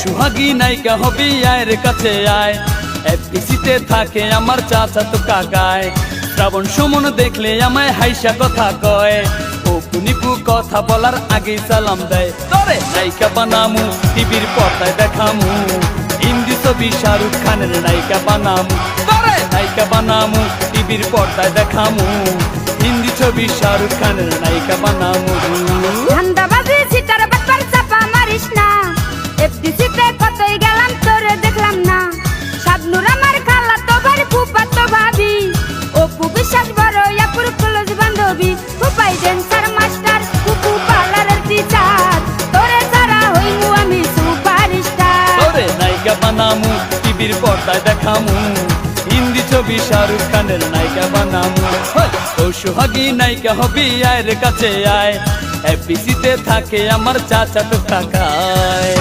সোহাগী নায়িকা হবি আয়ের কাছে আয়। এফডিসিতে থাকে আমার চাচা তো কাকায়। শ্রাবণ সুমন দেখলে আমায় হাইসা কথা কয়। অপু নিপু কথা বলার আগেই সালাম দেয়। তোরে নায়িকা বানামু টিভির পর্দায় দেখামু। হিন্দি ছবি শাহরুখ খানের নায়িকা বানামু। তোরে নায়িকা বানামু টিভির পর্দায় দেখামু। হিন্দি ছবি শাহরুখ খানের নায়িকা বানামু। ধান্দাবাজি সিটার ব্যাপার চাপা মারিস না। এফডিসিতে কতই গেলাম তোরে দেখলাম না। শাবনুর আমার খালা তো ভাই ফুপা তো ভাবি। অপু বিশ্বাস বড় আপুর ক্লোজ বান্ধবী। ফুপাই ড্যান্সার মাস্টার ফুপু পার্লারের টিচার। তোরে ছাড়া হইমু আমি সুপারস্টার। তোরে নায়িকা বানামু টিভির পর্দায় দেখামু। হিন্দি ছবি শাহরুখ খানের নায়িকা বানামু। ও সোহাগী নায়িকা হবি আয়ের কাছে আয়। এফডিসিতে থাকে আমার চাচা তো কাকায়।